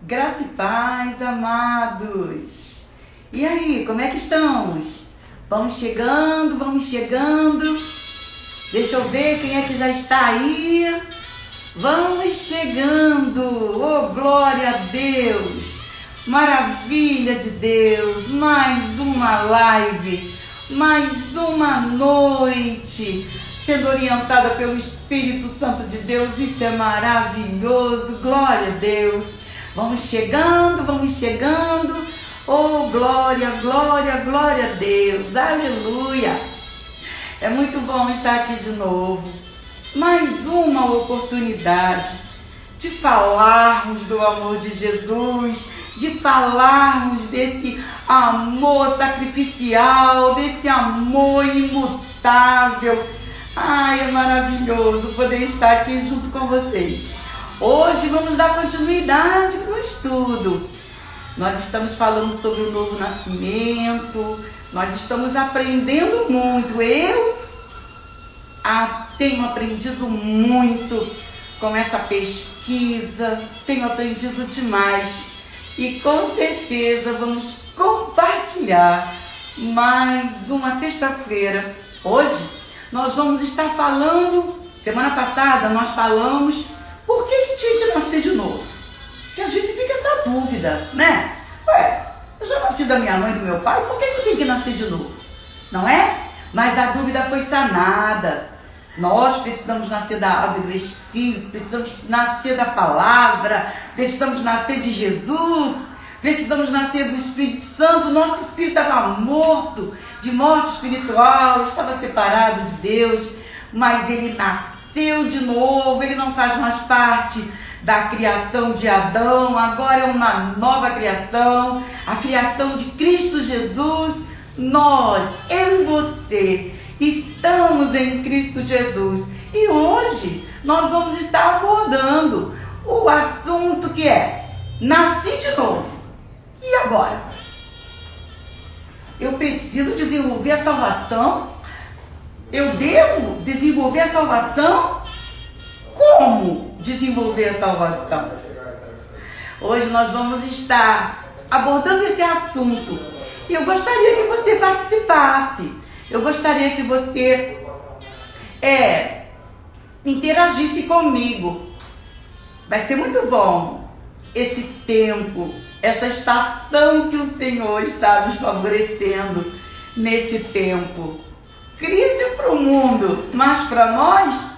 Graça e paz, amados. E aí, como é que estamos? Vamos chegando. Deixa eu ver quem é que já está aí. Vamos chegando. Oh, glória a Deus. Maravilha de Deus. Mais uma live, mais uma noite sendo orientada pelo Espírito Santo de Deus. Isso é maravilhoso. Glória a Deus. Vamos chegando. Oh, glória a Deus. Aleluia. É muito bom estar aqui de novo. Mais uma oportunidade de falarmos do amor de Jesus, de falarmos desse amor sacrificial, desse amor imutável. Ai, é maravilhoso poder estar aqui junto com vocês. Hoje vamos dar continuidade no estudo. Nós estamos falando sobre o novo nascimento, nós estamos aprendendo muito. Eu tenho aprendido muito com essa pesquisa, tenho aprendido demais. E com certeza vamos compartilhar mais uma sexta-feira. Hoje nós vamos estar falando, semana passada nós falamos por que tinha que nascer de novo. Que a gente fica essa dúvida, né? Eu já nasci da minha mãe e do meu pai, por que eu tenho que nascer de novo? Não é? Mas a dúvida foi sanada. Nós precisamos nascer da água e do Espírito, precisamos nascer da palavra, precisamos nascer de Jesus, precisamos nascer do Espírito Santo. Nosso espírito estava morto, de morte espiritual, estava separado de Deus, mas ele nasceu de novo. Ele não faz mais parte da criação de Adão, agora é uma nova criação, a criação de Cristo Jesus. Nós, eu e você, estamos em Cristo Jesus. E hoje nós vamos estar abordando o assunto que é: nasci de novo. E agora? Eu preciso desenvolver a salvação? Eu devo desenvolver a salvação? Como desenvolver a salvação? Hoje nós vamos estar abordando esse assunto. E eu gostaria que você participasse. Eu gostaria que você interagisse comigo. Vai ser muito bom esse tempo, essa estação que o Senhor está nos favorecendo nesse tempo. Crise para o mundo, mas para nós,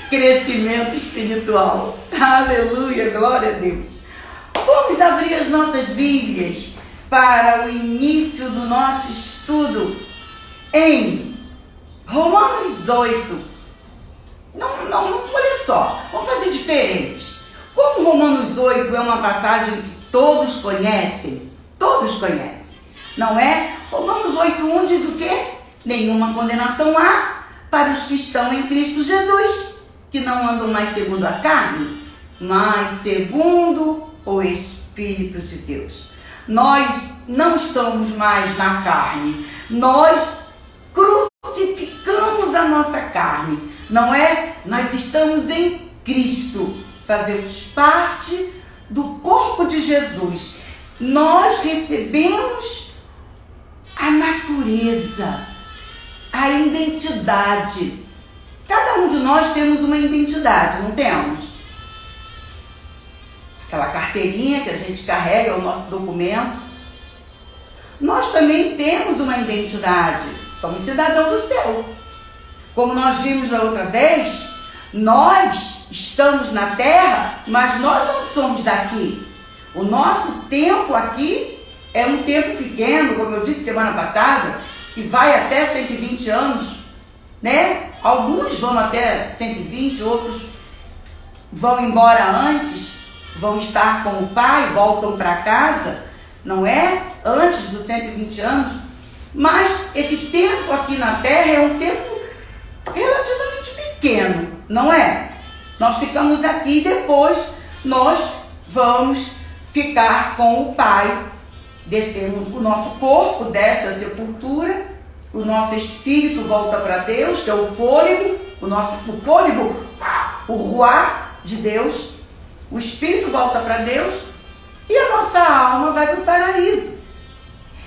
crescimento espiritual. Aleluia, glória a Deus. Vamos abrir as nossas Bíblias para o início do nosso estudo em Romanos 8. Olha só, vamos fazer diferente. Como Romanos 8 é uma passagem que todos conhecem, não é? Romanos 8:1 diz o quê? Nenhuma condenação há para os que estão em Cristo Jesus, que não andam mais segundo a carne, mas segundo o Espírito de Deus. Nós não estamos mais na carne, nós crucificamos a nossa carne, não é? Nós estamos em Cristo, fazemos parte do corpo de Jesus. Nós recebemos a natureza, a identidade. Cada um de nós temos uma identidade, não temos? Aquela carteirinha que a gente carrega, é o nosso documento. Nós também temos uma identidade, somos cidadãos do céu. Como nós vimos da outra vez, nós estamos na terra, mas nós não somos daqui. O nosso tempo aqui é um tempo pequeno, como eu disse semana passada, que vai até 120 anos, né? Alguns vão até 120, outros vão embora antes, vão estar com o Pai, voltam para casa, não é? Antes dos 120 anos. Mas esse tempo aqui na Terra é um tempo relativamente pequeno, não é? Nós ficamos aqui e depois nós vamos ficar com o Pai. Descemos, o nosso corpo desce à sepultura, o nosso espírito volta para Deus, que é o fôlego, o fôlego, o ruá de Deus, O espírito volta para Deus e a nossa alma vai para o paraíso.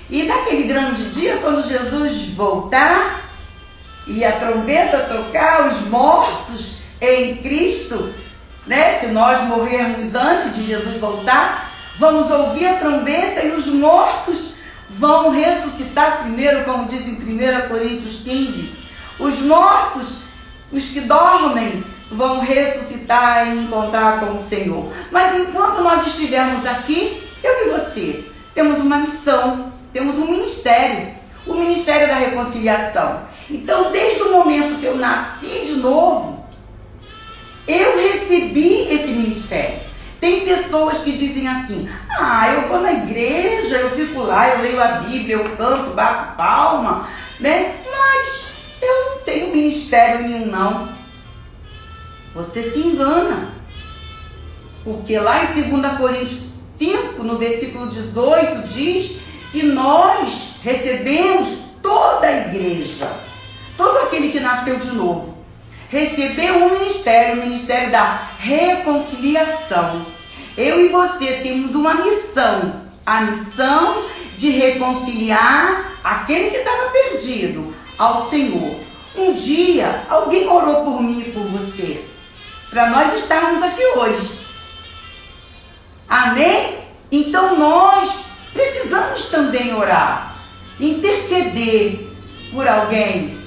E naquele grande dia, quando Jesus voltar e a trombeta tocar, os mortos em Cristo, né? Se nós morrermos antes de Jesus voltar, vamos ouvir a trombeta e os mortos vão ressuscitar primeiro, como diz em 1 Coríntios 15. Os mortos, os que dormem, vão ressuscitar e encontrar com o Senhor. Mas enquanto nós estivermos aqui, eu e você, temos uma missão, temos um ministério, o Ministério da Reconciliação. Então, desde o momento que eu nasci de novo, eu recebi esse ministério. Tem pessoas que dizem assim: eu vou na igreja, eu fico lá, eu leio a Bíblia, eu canto, bato palma, né? Mas eu não tenho ministério nenhum, não. Você se engana. Porque lá em 2 Coríntios 5, no versículo 18, diz que nós recebemos toda a igreja, todo aquele que nasceu de novo, recebeu um ministério, o ministério da reconciliação. Eu e você temos uma missão, a missão de reconciliar aquele que estava perdido ao Senhor. Um dia, alguém orou por mim e por você, para nós estarmos aqui hoje. Amém? Então nós precisamos também orar, interceder por alguém,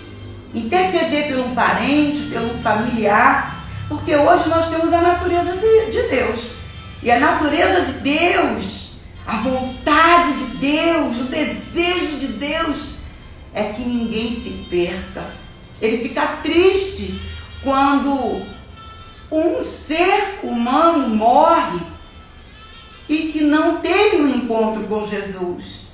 interceder por um parente, pelo familiar, porque hoje nós temos a natureza de Deus. E a natureza de Deus, a vontade de Deus, o desejo de Deus é que ninguém se perca. Ele fica triste quando um ser humano morre e que não teve um encontro com Jesus.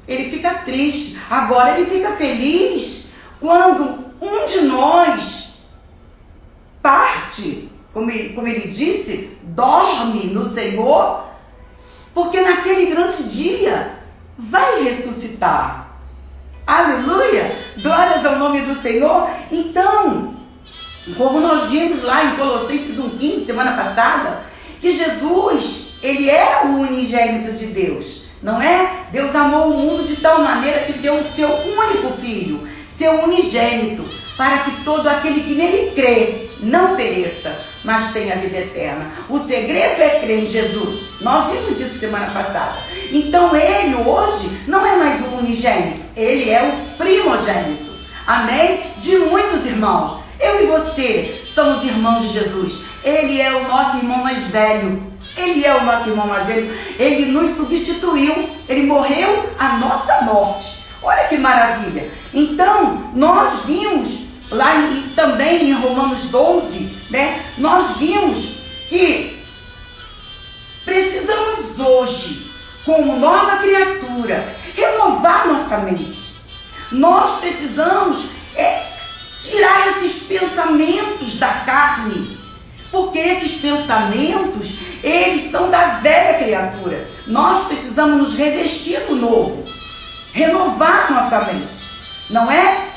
Ele fica triste. Agora ele fica feliz quando um de nós parte, como ele disse, dorme no Senhor, porque naquele grande dia vai ressuscitar. Aleluia! Glórias ao nome do Senhor. Então, como nós vimos lá em Colossenses 1,15, semana passada, que Jesus, ele é o unigênito de Deus, não é? Deus amou o mundo de tal maneira que deu o seu único filho, seu unigênito, para que todo aquele que nele crê não pereça, mas tenha a vida eterna. O segredo é crer em Jesus. Nós vimos isso semana passada. Então ele hoje não é mais o unigênito, ele é o primogênito. Amém? De muitos irmãos. Eu e você somos irmãos de Jesus. Ele é o nosso irmão mais velho. Ele é o nosso irmão mais velho. Ele nos substituiu. Ele morreu a nossa morte. Olha que maravilha. Então, nós vimos lá também em Romanos 12, né? Nós vimos que precisamos hoje, como nova criatura, renovar nossa mente. Nós precisamos tirar esses pensamentos da carne, porque esses pensamentos, eles são da velha criatura. Nós precisamos nos revestir do novo, renovar nossa mente, não é?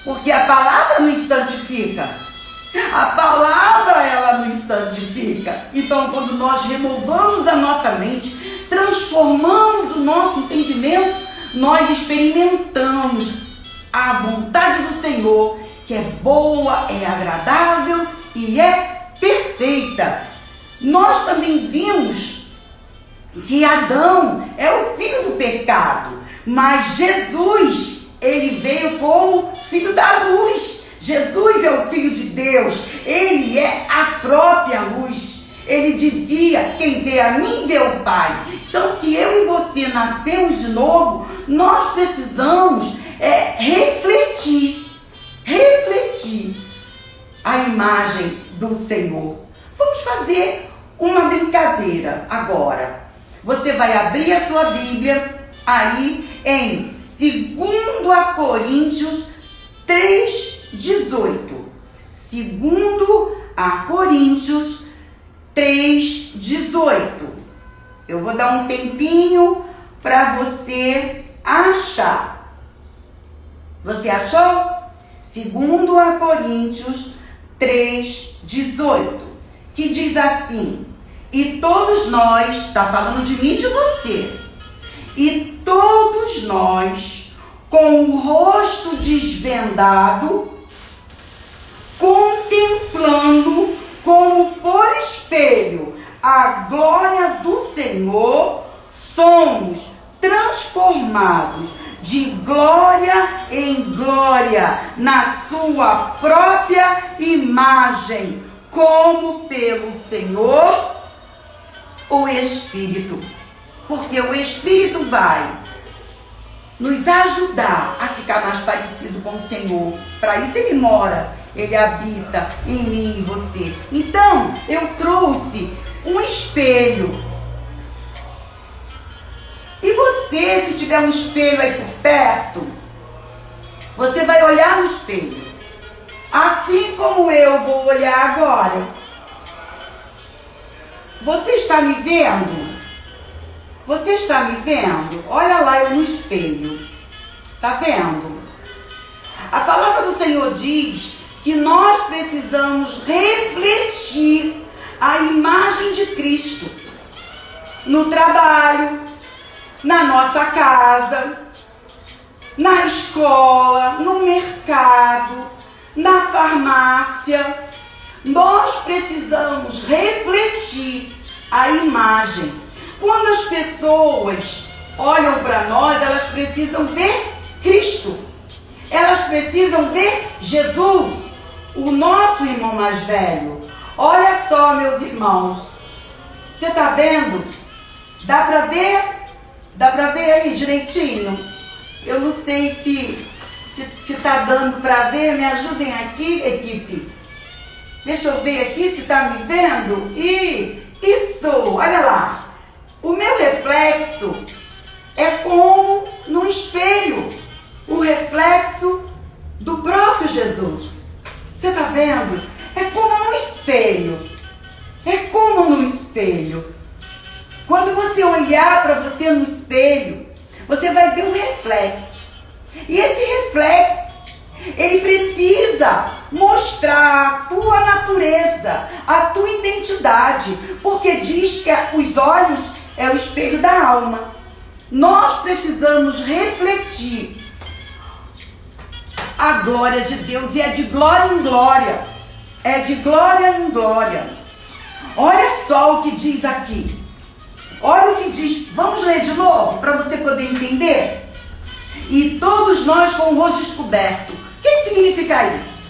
Porque a palavra nos santifica. A palavra, ela nos santifica. Então, quando nós renovamos a nossa mente, transformamos o nosso entendimento, nós experimentamos a vontade do Senhor, que é boa, é agradável e é perfeita. Nós também vimos que Adão é o filho do pecado, mas Jesus, ele veio como filho da luz. Jesus é o Filho de Deus, ele é a própria luz. Ele dizia: quem vê a mim vê o Pai. Então, se eu e você nascemos de novo, nós precisamos refletir a imagem do Senhor. Vamos fazer uma brincadeira agora. Você vai abrir a sua Bíblia aí em 2 Coríntios 3:18. 2 Coríntios 3:18. Eu vou dar um tempinho para você achar. Você achou? 2 Coríntios 3:18. que diz assim: e todos nós, está falando de mim e de você, e todos nós, com o rosto desvendado, contemplando como por espelho a glória do Senhor, somos transformados de glória em glória na sua própria imagem, como pelo Senhor, o Espírito. Porque o Espírito vai nos ajudar a ficar mais parecido com o Senhor. Para isso ele mora, ele habita em mim e você. Então, eu trouxe um espelho. E você, se tiver um espelho aí por perto, você vai olhar no espelho. Assim como eu vou olhar agora. Você está me vendo? Você está me vendo? Olha lá eu no espelho. Tá vendo? A palavra do Senhor diz que nós precisamos refletir a imagem de Cristo no trabalho, na nossa casa, na escola, no mercado, na farmácia. Nós precisamos refletir a imagem. Quando as pessoas olham para nós, elas precisam ver Cristo. Elas precisam ver Jesus, o nosso irmão mais velho. Olha só, meus irmãos. Você está vendo? Dá para ver? Dá para ver aí direitinho? Eu não sei se está dando para ver. Me ajudem aqui, equipe. Deixa eu ver aqui se está me vendo. Isso, olha lá. O meu reflexo é como no espelho. O reflexo do próprio Jesus. Você está vendo? É como no espelho. É como no espelho. Quando você olhar para você no espelho, você vai ver um reflexo. E esse reflexo, ele precisa mostrar a tua natureza, a tua identidade. Porque diz que os olhos é o espelho da alma. Nós precisamos refletir a glória de Deus. E é de glória em glória. É de glória em glória. Olha só o que diz aqui. Olha o que diz. Vamos ler de novo para você poder entender? E todos nós com o rosto descoberto. O que significa isso?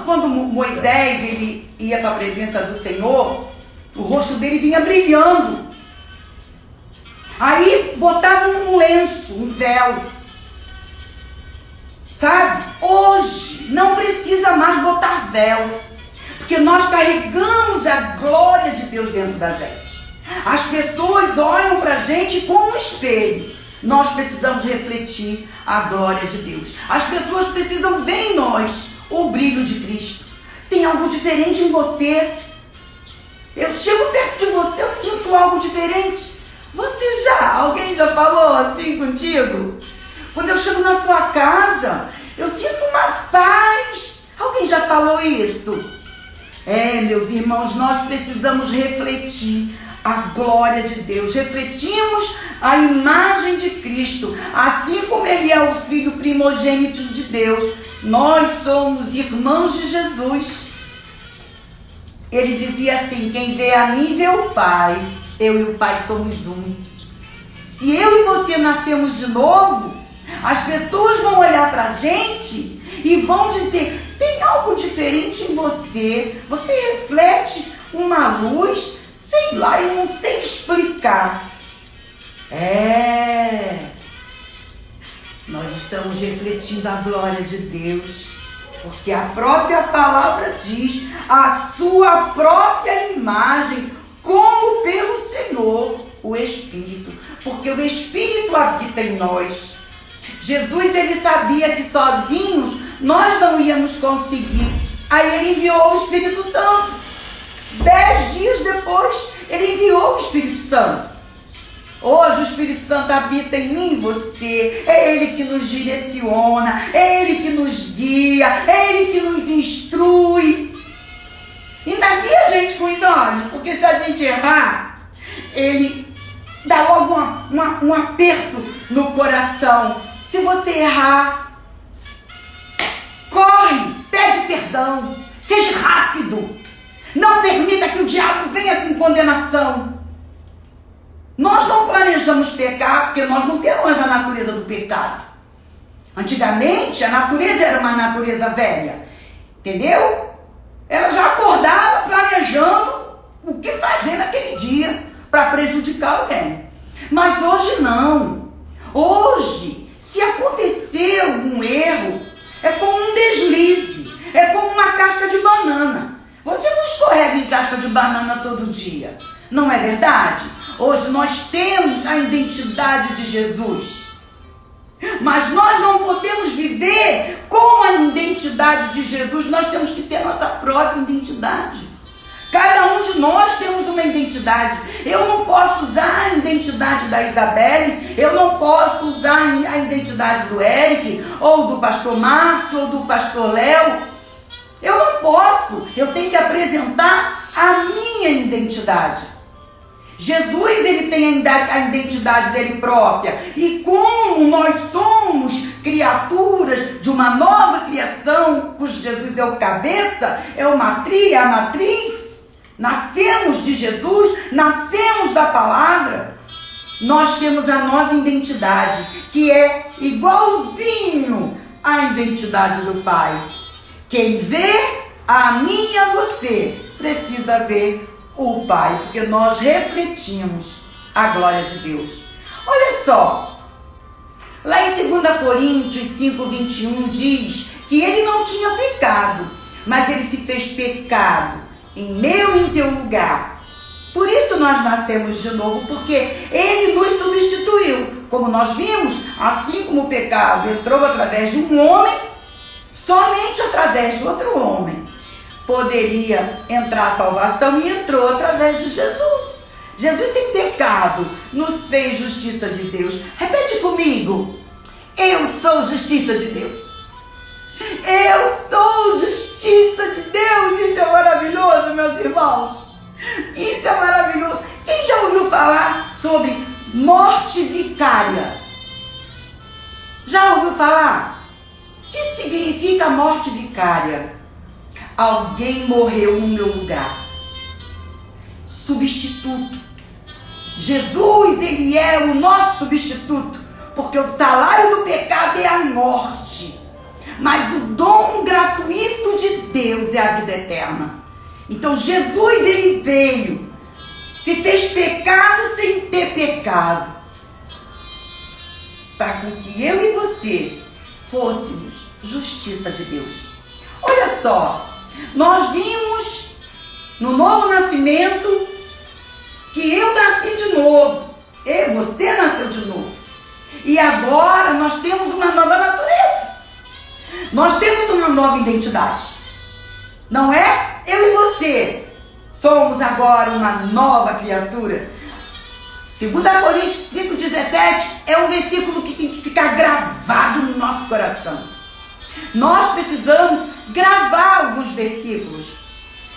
Quando Moisés ele ia para a presença do Senhor, o rosto dele vinha brilhando. Aí botava um lenço, um véu. Sabe? Hoje não precisa mais botar véu. Porque nós carregamos a glória de Deus dentro da gente. As pessoas olham pra gente como um espelho. Nós precisamos refletir a glória de Deus. As pessoas precisam ver em nós o brilho de Cristo. Tem algo diferente em você. Eu chego perto de você, eu sinto algo diferente. Alguém já falou assim contigo? Quando eu chego na sua casa, eu sinto uma paz. Alguém já falou isso? Meus irmãos, nós precisamos refletir a glória de Deus. Refletimos a imagem de Cristo. Assim como Ele é o Filho primogênito de Deus, nós somos irmãos de Jesus. Ele dizia assim: quem vê a mim vê o Pai. Eu e o Pai somos um. Se eu e você nascemos de novo, as pessoas vão olhar pra gente e vão dizer: tem algo diferente em você. Você reflete uma luz, sei lá, eu não sei explicar. Nós estamos refletindo a glória de Deus, porque a própria palavra diz: a sua própria imagem, como pelo Senhor, o Espírito. Porque o Espírito habita em nós. Jesus, ele sabia que sozinhos nós não íamos conseguir. Aí ele enviou o Espírito Santo. 10 dias depois, ele enviou o Espírito Santo. Hoje o Espírito Santo habita em mim e você. É Ele que nos direciona, é Ele que nos guia, é Ele que nos instrui. Ainda guia a gente com nos olhos, porque se a gente errar, ele dá logo um aperto no coração. Se você errar, corre, pede perdão, seja rápido, não permita que o diabo venha com condenação. Nós não planejamos pecar porque nós não temos a natureza do pecado. Antigamente a natureza era uma natureza velha, entendeu? Ela já acordava planejando o que fazer naquele dia para prejudicar alguém. Mas hoje não. Hoje, se acontecer algum erro, é como um deslize, é como uma casca de banana. Você não escorrega em casca de banana todo dia, não é verdade? Hoje nós temos a identidade de Jesus, mas nós não podemos viver com a identidade de Jesus. Nós temos que ter nossa própria identidade. Cada um de nós temos uma identidade. Eu não posso usar a identidade da Isabelle, eu não posso usar a identidade do Eric, ou do pastor Márcio, ou do pastor Léo. Eu não posso. Eu tenho que apresentar a minha identidade. Jesus, ele tem a identidade dele própria. E como nós somos criaturas de uma nova criação, cujo Jesus é o cabeça, é a matriz, nascemos de Jesus, nascemos da palavra, nós temos a nossa identidade, que é igualzinho à identidade do Pai. Quem vê a mim e a você precisa ver o Pai, porque nós refletimos a glória de Deus. Olha só, lá em 2 Coríntios 5:21 diz que ele não tinha pecado, mas ele se fez pecado em meu e em teu lugar. Por isso nós nascemos de novo, porque ele nos substituiu. Como nós vimos, assim como o pecado entrou através de um homem, somente através de outro homem poderia entrar a salvação, e entrou através de Jesus. Jesus sem pecado nos fez justiça de Deus. Repete comigo: eu sou justiça de Deus. Eu sou justiça de Deus. Isso é maravilhoso, meus irmãos. Isso é maravilhoso. Quem já ouviu falar sobre morte vicária? Já ouviu falar? O que significa morte vicária? Alguém morreu no meu lugar. Substituto. Jesus, ele é o nosso substituto, porque o salário do pecado é a morte, mas o dom gratuito de Deus é a vida eterna. Então Jesus, ele veio, se fez pecado sem ter pecado, para com que eu e você fôssemos justiça de Deus. Olha só, nós vimos no novo nascimento que eu nasci de novo, você nasceu de novo, e agora nós temos uma nova natureza, nós temos uma nova identidade, não é? Eu e você somos agora uma nova criatura. 2 Coríntios 5:17 é um versículo que tem que ficar gravado no nosso coração. Nós precisamos gravar alguns versículos.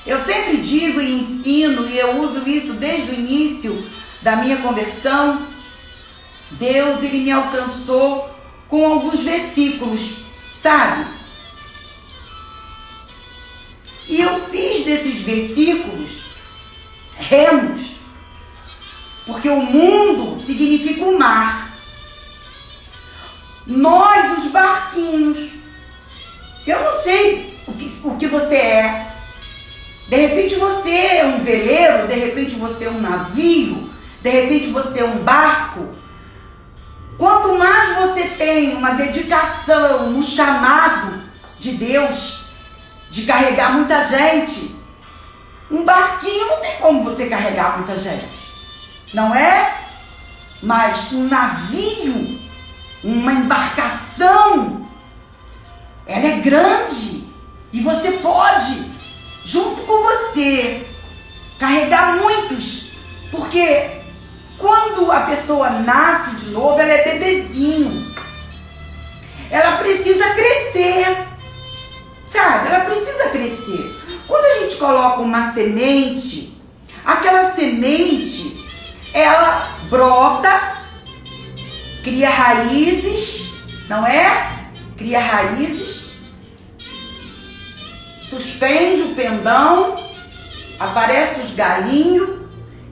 Eu sempre digo e ensino, e eu uso isso desde o início da minha conversão. Deus, ele me alcançou com alguns versículos, sabe? E eu fiz desses versículos remos, porque o mundo significa o mar. Nós, os barquinhos. Eu não sei o que você é. De repente você é um veleiro, de repente você é um navio, de repente você é um barco. Quanto mais você tem uma dedicação, um chamado de Deus, de carregar muita gente, um barquinho não tem como você carregar muita gente, não é? Mas um navio, uma embarcação, ela é grande, e você pode, junto com você, carregar muitos, porque quando a pessoa nasce de novo, ela é bebezinho, ela precisa crescer, sabe? Ela precisa crescer. Quando a gente gente coloca uma semente, aquela semente, ela brota, cria raízes, não é? Cria raízes, suspende o pendão, aparece os galinhos,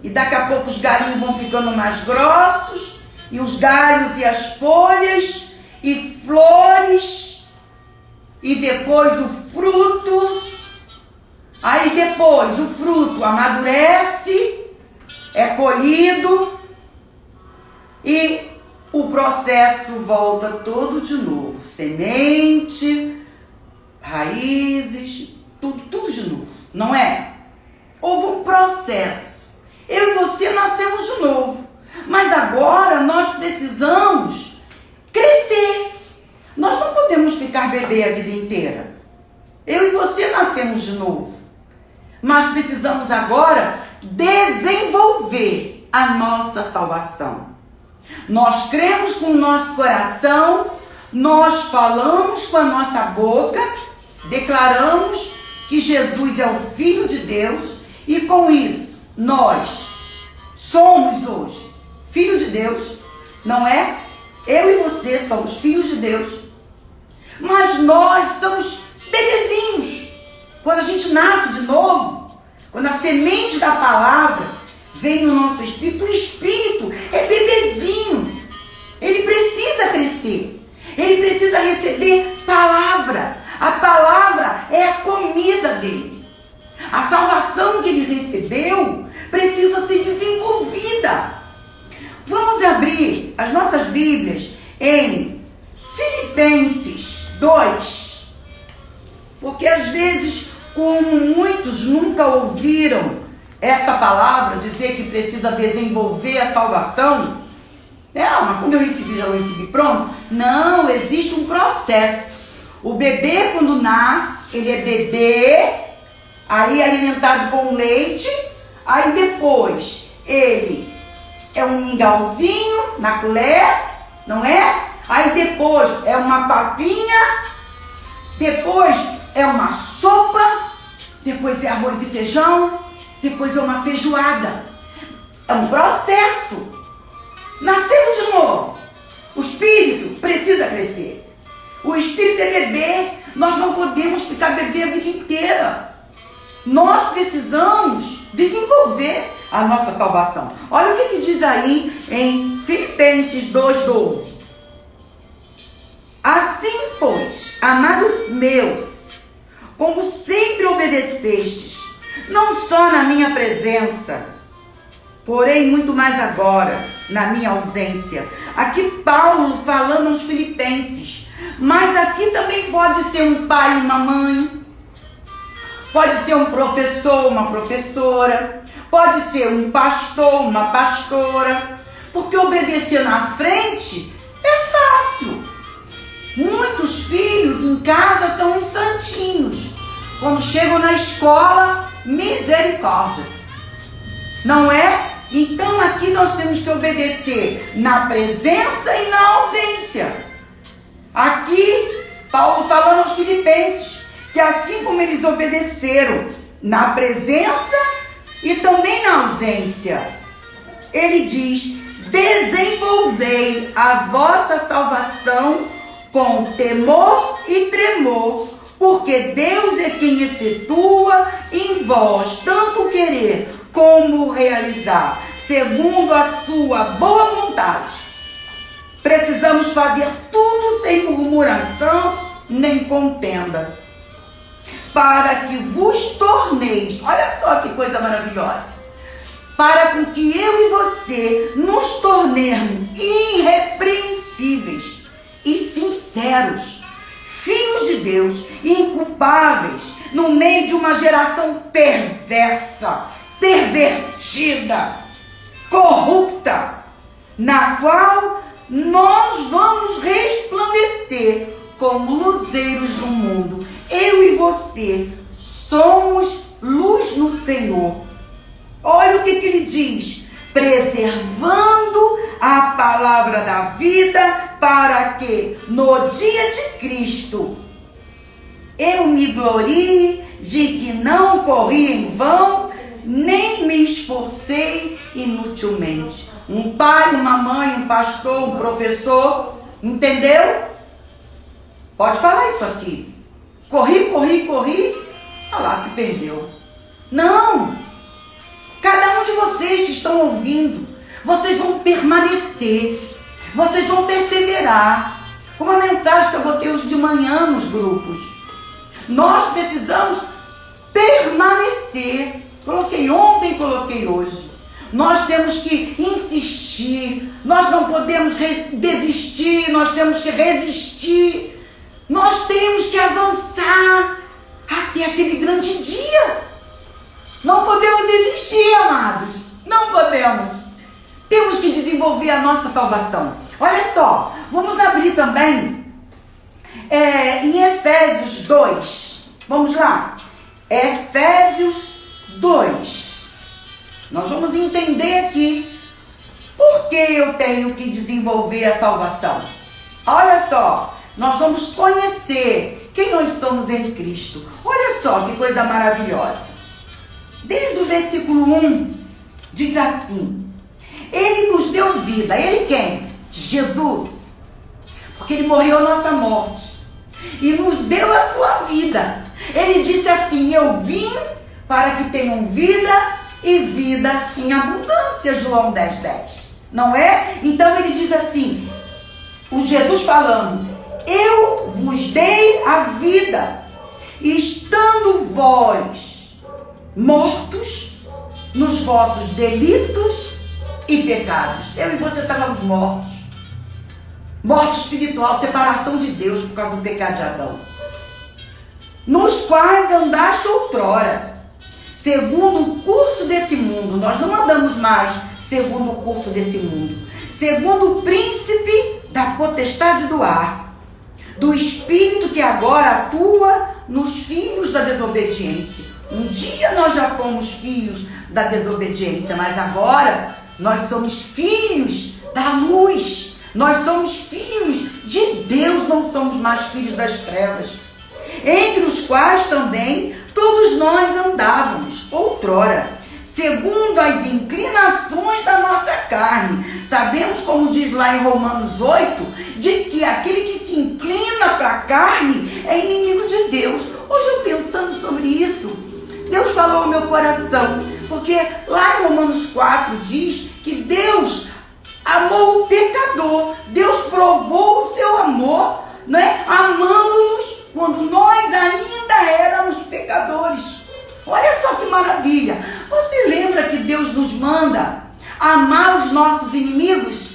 e daqui a pouco os galinhos vão ficando mais grossos, e os galhos e as folhas, e flores, e depois o fruto. Aí depois o fruto amadurece, é colhido, e o processo volta todo de novo. Semente, raízes, tudo de novo, não é? Houve um processo. Eu e você nascemos de novo. Mas agora nós precisamos crescer. Nós não podemos ficar bebê a vida inteira. Eu e você nascemos de novo. Mas precisamos agora desenvolver a nossa salvação. Nós cremos com o nosso coração, nós falamos com a nossa boca, declaramos que Jesus é o Filho de Deus, e com isso nós somos hoje filhos de Deus, não é? Eu e você somos filhos de Deus, mas nós somos bebezinhos. Quando a gente nasce de novo, quando a semente da palavra vem no nosso espírito, o espírito é bebezinho, ele precisa crescer, ele precisa receber palavra. A palavra é a comida dele. A salvação que ele recebeu precisa ser desenvolvida. Vamos abrir as nossas Bíblias em Filipenses 2, porque às vezes, como muitos nunca ouviram essa palavra, dizer que precisa desenvolver a salvação, mas quando eu recebi, já eu recebi pronto. Não, existe um processo. O bebê, quando nasce, ele é bebê, aí alimentado com leite, aí depois ele é um mingauzinho na colher, não é? Aí depois é uma papinha, depois é uma sopa, depois é arroz e feijão, depois é uma feijoada. É um processo. Nascendo de novo. O espírito precisa crescer. O espírito é bebê. Nós não podemos ficar bebê a vida inteira. Nós precisamos desenvolver a nossa salvação. Olha o que diz aí em Filipenses 2,12. Assim, pois, amados meus, como sempre obedecestes, não só na minha presença, porém muito mais agora, na minha ausência. Aqui Paulo falando aos filipenses, mas aqui também pode ser um pai e uma mãe, pode ser um professor, uma professora, pode ser um pastor, uma pastora, porque obedecer na frente é fácil. Muitos filhos em casa são uns santinhos. Quando chegam na escola, misericórdia. Não é? Então aqui nós temos que obedecer na presença e na ausência. Aqui, Paulo falando aos filipenses, que assim como eles obedeceram na presença e também na ausência, ele diz: desenvolvei a vossa salvação com temor e tremor, porque Deus é quem efetua em vós tanto o querer como o realizar, segundo a sua boa vontade. Precisamos fazer tudo sem murmuração nem contenda, para que vos torneis, olha só que coisa maravilhosa, para com que eu e você nos tornemos irrepreensíveis e sinceros, filhos de Deus, inculpáveis, no meio de uma geração perversa, pervertida, corrupta, na qual nós vamos resplandecer como luzeiros no mundo. Eu e você somos luz no Senhor. Olha o que ele diz: preservando a palavra da vida, para que no dia de Cristo eu me glorie de que não corri em vão, nem me esforcei inutilmente. Um pai, uma mãe, um pastor, um professor, entendeu? Pode falar isso aqui. Corri, ah lá, se perdeu. Não! Cada um de vocês que estão ouvindo, vocês vão permanecer, vocês vão perseverar. Como a mensagem que eu botei hoje de manhã nos grupos. Nós precisamos permanecer. Coloquei ontem, coloquei hoje. Nós temos que insistir, nós não podemos desistir, nós temos que resistir. Nós temos que avançar até aquele grande dia. Não podemos desistir, amados. Não podemos. Temos que desenvolver a nossa salvação. Olha só, vamos abrir também em Efésios 2. Vamos lá. Efésios 2. Nós vamos entender aqui por que eu tenho que desenvolver a salvação. Olha só. Nós vamos conhecer quem nós somos em Cristo. Olha só que coisa maravilhosa. Desde o versículo 1, diz assim: Ele nos deu vida. Ele quem? Jesus. Porque Ele morreu a nossa morte e nos deu a sua vida. Ele disse assim: eu vim para que tenham vida e vida em abundância. João 10:10. Não é? Então Ele diz assim, o Jesus falando: eu vos dei a vida, estando vós mortos nos vossos delitos e pecados. Eu e você estávamos mortos. Morte espiritual, separação de Deus por causa do pecado de Adão. Nos quais andaste outrora, segundo o curso desse mundo. Nós não andamos mais segundo o curso desse mundo. Segundo o príncipe da potestade do ar, do espírito que agora atua nos filhos da desobediência. Um dia nós já fomos filhos da desobediência, mas agora nós somos filhos da luz. Nós somos filhos de Deus, não somos mais filhos das trevas. Entre os quais também todos nós andávamos outrora, segundo as inclinações da nossa carne. Sabemos, como diz lá em Romanos 8, de que aquele que se inclina para a carne é inimigo de Deus. Hoje eu pensando sobre isso, Deus falou ao meu coração, porque lá em Romanos 4 diz que Deus amou o pecador. Deus provou o seu amor, né? Amando-nos quando nós ainda éramos pecadores. Olha só que maravilha. Você lembra que Deus nos manda amar os nossos inimigos?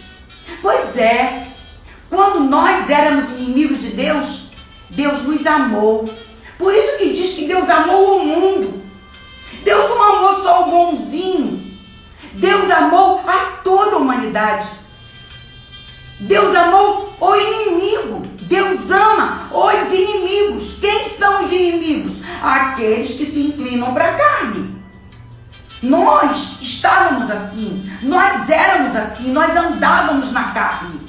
Pois é. Quando nós éramos inimigos de Deus, Deus nos amou. Por isso que diz que Deus amou o mundo. Deus não amou só o bonzinho. Deus amou a toda a humanidade. Deus amou o inimigo. Deus ama os inimigos. Quem são os inimigos? Aqueles que se inclinam para a carne. Nós estávamos assim, nós éramos assim, nós andávamos na carne.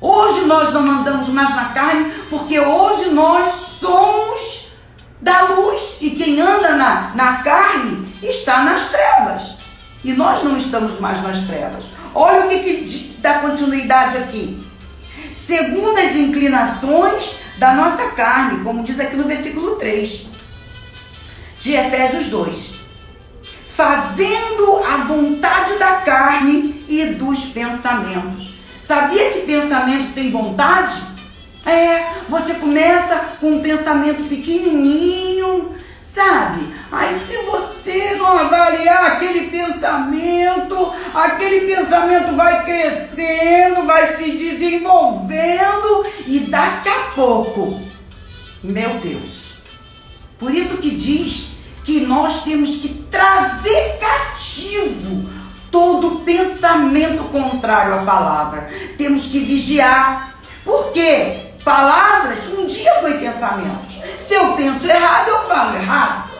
Hoje nós não andamos mais na carne, porque hoje nós somos da luz. E quem anda na carne está nas trevas. E nós não estamos mais nas trevas. Olha o que dá continuidade aqui. Segundo as inclinações da nossa carne, como diz aqui no versículo 3 de Efésios 2. Fazendo a vontade da carne e dos pensamentos. Sabia que pensamento tem vontade? Você começa com um pensamento pequenininho, sabe? Aí se você não avaliar aquele pensamento vai crescendo, vai se desenvolvendo e daqui a pouco, meu Deus. Por isso que diz que nós temos que trazer cativo todo pensamento contrário à palavra. Temos que vigiar. Por quê? Palavras, um dia foi pensamentos. Se eu penso errado, eu falo errado.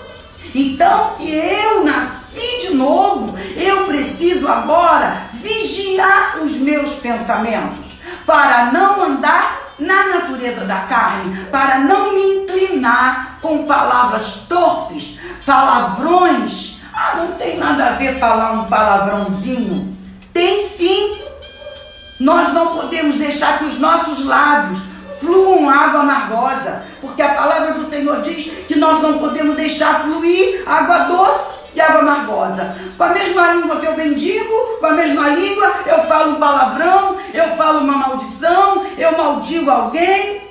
Então, se eu nasci de novo, eu preciso agora vigiar os meus pensamentos para não andar na natureza da carne, para não me inclinar com palavras torpes, palavrões. Não tem nada a ver falar um palavrãozinho. Tem sim. Nós não podemos deixar que os nossos lábios fluam água amargosa, porque a palavra do Senhor diz que nós não podemos deixar fluir água doce e água amargosa. Com a mesma língua que eu bendigo, com a mesma língua eu falo um palavrão, eu falo uma maldição, eu maldigo alguém.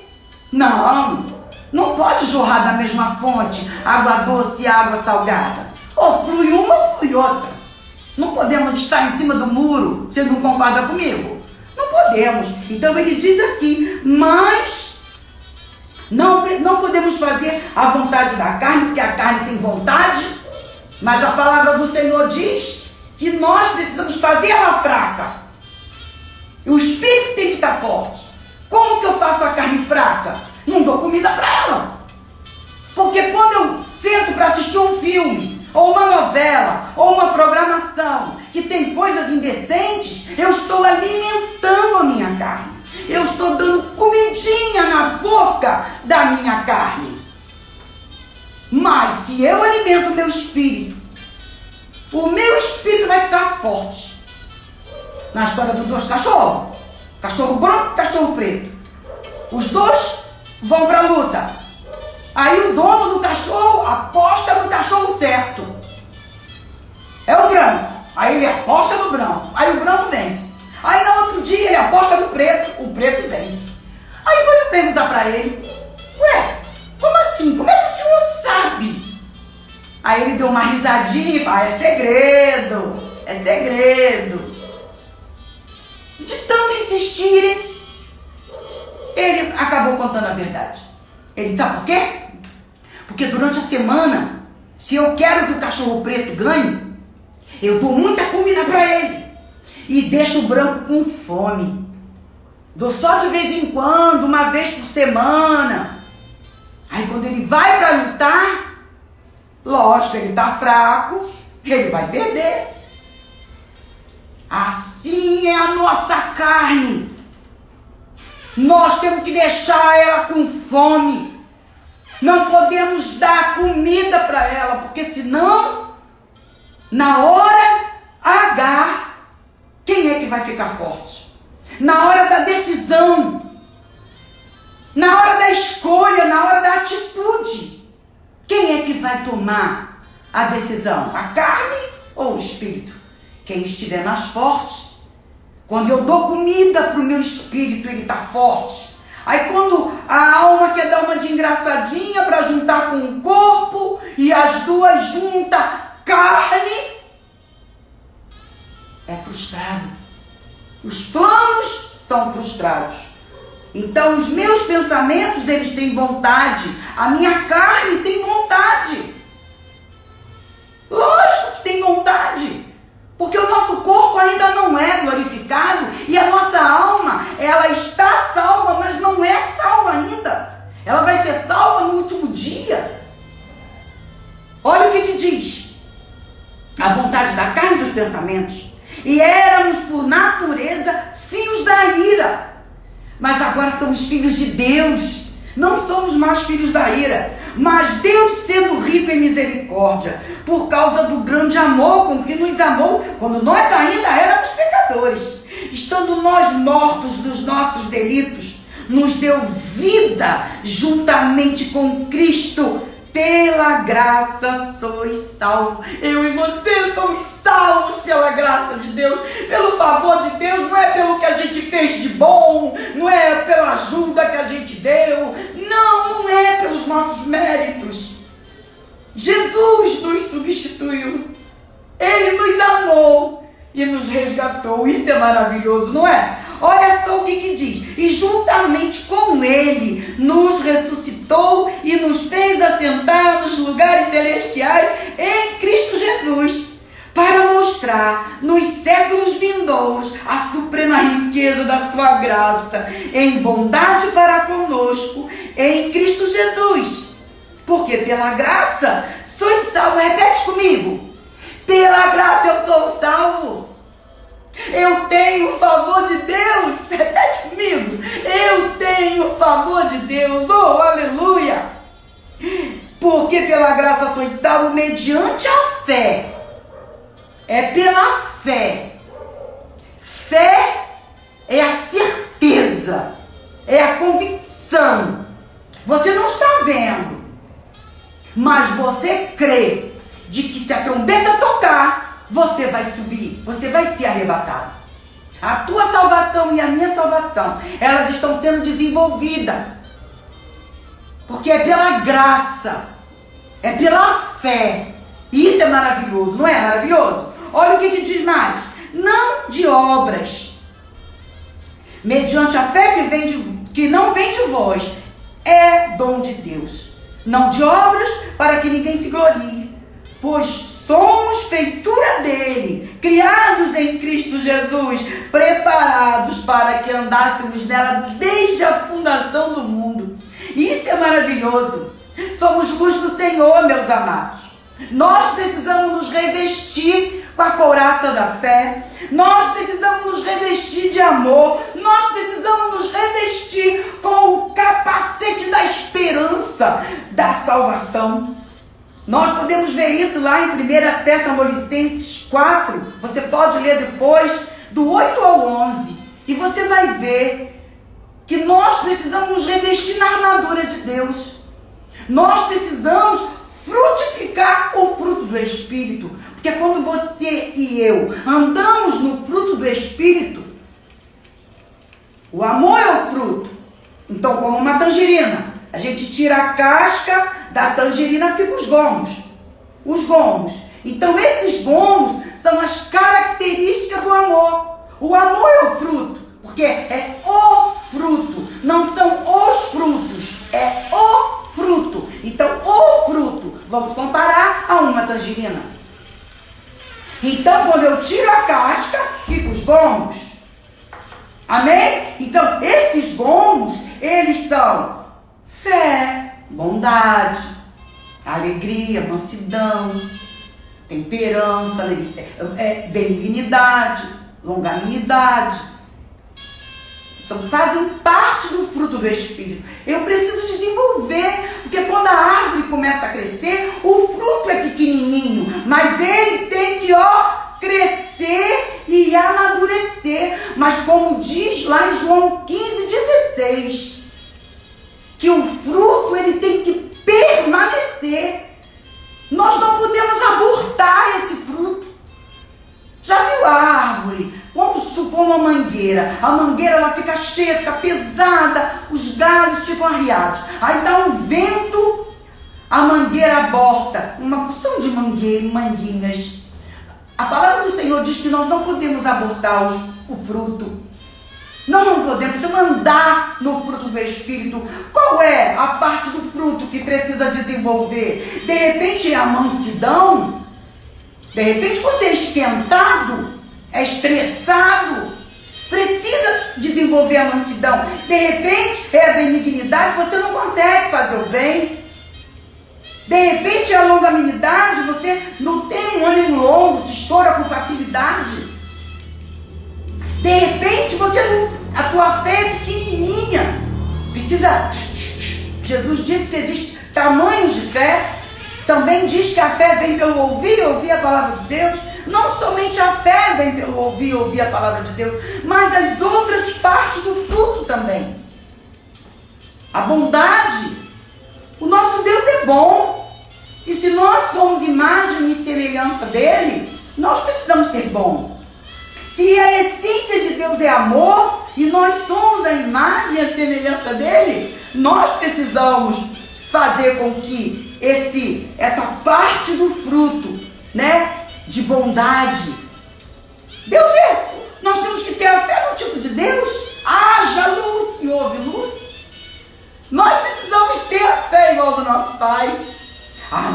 Não pode jorrar da mesma fonte água doce e água salgada. Ou flui uma ou flui outra. Não podemos estar em cima do muro. Você não concorda comigo? Não podemos. Então ele diz aqui, mas não podemos fazer a vontade da carne, porque a carne tem vontade, mas a palavra do Senhor diz que nós precisamos fazer ela fraca. O espírito tem que estar forte. Como que eu faço a carne fraca? Não dou comida para ela. Porque quando eu sento para assistir um filme, ou uma novela, ou uma programação que tem coisas indecentes, eu estou alimentando a minha carne. Eu estou dando comidinha na boca da minha carne. Mas se eu alimento o meu espírito, o meu espírito vai ficar forte. Na história dos dois cachorros, cachorro branco e cachorro preto, os dois vão para a luta. Aí o dono do cachorro aposta no cachorro certo. É o branco. Aí ele aposta no branco. Aí o branco vence. Aí no outro dia ele aposta no preto. O preto vence. Aí foi perguntar para ele: ué, como assim? Como é que o senhor sabe? Aí ele deu uma risadinha e falou: é segredo. É segredo. De tanto insistirem, ele acabou contando a verdade. Ele sabe por quê? Porque durante a semana, se eu quero que o cachorro preto ganhe, eu dou muita comida para ele e deixo o branco com fome. Dou só de vez em quando, uma vez por semana. Aí quando ele vai para lutar, lógico, ele tá fraco, ele vai perder. Assim é a nossa carne. Nós temos que deixar ela com fome. Não podemos dar comida para ela, porque senão, na hora H, quem é que vai ficar forte? Na hora da decisão, na hora da escolha, na hora da atitude, quem é que vai tomar a decisão? A carne ou o espírito? Quem estiver mais forte. Quando eu dou comida para o meu espírito, ele está forte. Aí quando a alma quer dar uma de engraçadinha para juntar com o corpo, e as duas juntam carne, é frustrado. Os planos são frustrados. Então os meus pensamentos, eles têm vontade. A minha carne tem vontade. Lógico que tem vontade. Porque o nosso corpo ainda não é glorificado e a nossa alma, ela está salva, mas não é salva ainda. Ela vai ser salva no último dia. Olha o que que diz. A vontade da carne e dos pensamentos. E éramos por natureza filhos da ira. Mas agora somos filhos de Deus. Não somos mais filhos da ira. Mas Deus, sendo rico em misericórdia, por causa do grande amor com que nos amou, quando nós ainda éramos pecadores, estando nós mortos dos nossos delitos, nos deu vida juntamente com Cristo. Pela graça sois salvos. Eu e você somos salvos pela graça de Deus, pelo favor de Deus. Não é pelo que a gente fez de bom, não é pela ajuda que a gente deu, não é pelos nossos méritos. Jesus nos substituiu, Ele nos amou e nos resgatou. Isso é maravilhoso, não é? Olha só o que diz. E juntamente com Ele nos ressuscitou e nos fez assentar nos lugares celestiais em Cristo Jesus, para mostrar nos séculos vindouros a suprema riqueza da sua graça em bondade para conosco em Cristo Jesus. Porque pela graça sois salvos. Repete comigo. Pela graça eu sou salvo. Eu tenho o favor de Deus. Repete comigo. Eu tenho o favor de Deus, oh, aleluia. Porque pela graça foi salvo mediante a fé. É pela fé. Fé é a certeza, é a convicção. Você não está vendo, mas você crê de que se a trombeta tocar, você vai subir, você vai ser arrebatado. A tua salvação e a minha salvação, elas estão sendo desenvolvidas. Porque é pela graça, é pela fé. E isso é maravilhoso, não é maravilhoso? Olha o que diz mais. Não de obras, mediante a fé que não vem de vós, é dom de Deus. Não de obras, para que ninguém se glorie, pois somos feitura dele, criados em Cristo Jesus, preparados para que andássemos nela desde a fundação do mundo. Isso é maravilhoso. Somos luz do Senhor, meus amados. Nós precisamos nos revestir com a couraça da fé. Nós precisamos nos revestir de amor. Nós precisamos nos revestir com o capacete da esperança da salvação. Nós podemos ver isso lá em 1 Tessalonicenses 4. Você pode ler depois, do 8 ao 11. E você vai ver que nós precisamos nos revestir na armadura de Deus. Nós precisamos frutificar o fruto do Espírito. Porque quando você e eu andamos no fruto do Espírito, o amor é o fruto. Então, como uma tangerina, a gente tira a casca da tangerina, fica os gomos. Os gomos. Então, esses gomos são as características do amor. O amor é o fruto, porque é o fruto, não são os frutos, é o fruto. Então, o fruto, vamos comparar a uma tangerina. Então, quando eu tiro a casca, ficam os gomos. Amém? Então, esses gomos, eles são fé, bondade, alegria, mansidão, temperança, benignidade, longanimidade. Então, fazem parte do fruto do Espírito. Eu preciso desenvolver, porque quando a árvore começa a crescer, o fruto é pequenininho, mas ele tem que, crescer e amadurecer. Mas como diz lá em João 15:16, que o fruto ele tem que permanecer. Nós não podemos abortar esse fruto. Já viu a árvore? Vamos supor uma mangueira. A mangueira ela fica cheia, fica pesada, os galhos ficam arriados. Aí dá um vento, a mangueira aborta. Uma porção de manguinhas. A palavra do Senhor diz que nós não podemos abortar o fruto. Não podemos, precisamos andar no fruto do Espírito. Qual é a parte do fruto que precisa desenvolver? De repente é a mansidão. De repente você é esquentado, é estressado, precisa desenvolver a mansidão. De repente é a benignidade, você não consegue fazer o bem. De repente é a longanimidade, você não tem um ânimo longo, se estoura com facilidade. De repente a tua fé é pequenininha, precisa. Jesus disse que existe tamanhos de fé. Também diz que a fé vem pelo ouvir a palavra de Deus. Não somente a fé vem pelo ouvir a palavra de Deus, mas as outras partes do fruto também. A bondade. O nosso Deus é bom. E se nós somos imagem e semelhança dele, nós precisamos ser bons. Se a essência de Deus é amor, e nós somos a imagem e a semelhança dele, nós precisamos fazer com que essa parte do fruto, de bondade. Nós temos que ter a fé no tipo de Deus. Haja luz e houve luz. Nós precisamos ter a fé igual do nosso Pai.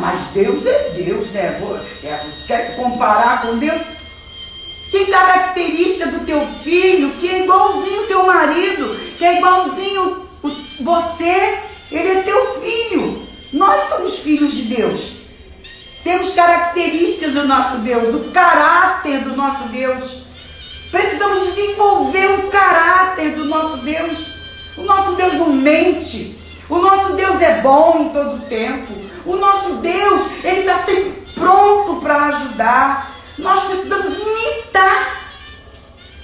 Mas Deus é Deus, né? Quer comparar com Deus? Tem característica do teu filho que é igualzinho o teu marido, que é igualzinho você. Ele é teu filho. Nós somos filhos de Deus. Temos características do nosso Deus, o caráter do nosso Deus. Precisamos desenvolver o caráter do nosso Deus. O nosso Deus não mente. O nosso Deus é bom em todo tempo. O nosso Deus, Ele está sempre pronto para ajudar. Nós precisamos imitar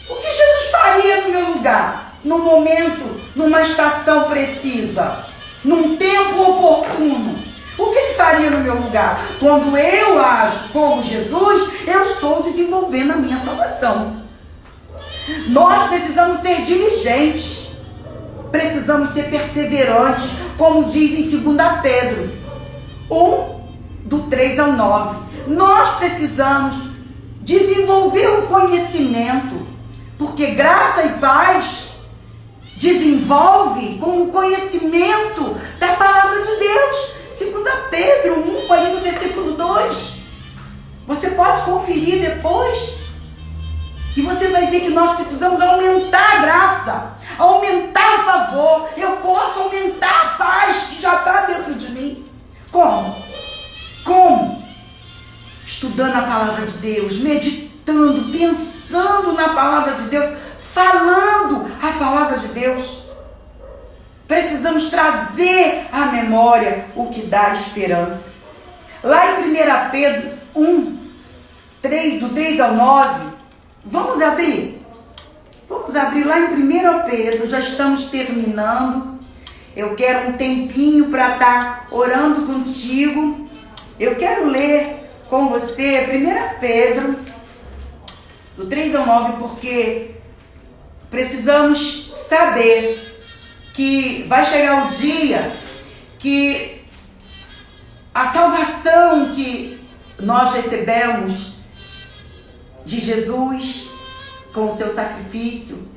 o que Jesus faria no meu lugar, num momento, numa estação precisa, num tempo oportuno. O que Ele faria no meu lugar? Quando eu ajo como Jesus, eu estou desenvolvendo a minha salvação. Nós precisamos ser diligentes, precisamos ser perseverantes, como diz em 2 Pedro 1, do 3 ao 9. Nós precisamos desenvolver o conhecimento, porque graça e paz desenvolve com o conhecimento da palavra de Deus. 2 Pedro 1, ali no versículo 2. Você pode conferir depois. E você vai ver que nós precisamos aumentar a graça, aumentar o favor. Eu posso aumentar a paz que já está dentro de mim. Como? Como? Estudando a palavra de Deus, meditando, pensando na palavra de Deus, falando a palavra de Deus. Precisamos trazer à memória o que dá esperança. Lá em 1 Pedro 1, 3, do 3 ao 9, vamos abrir? Vamos abrir lá em 1 Pedro, já estamos terminando. Eu quero um tempinho para estar orando contigo. Eu quero ler com você 1 Pedro, do 3 ao 9, porque precisamos saber que vai chegar o dia que a salvação que nós recebemos de Jesus com o seu sacrifício,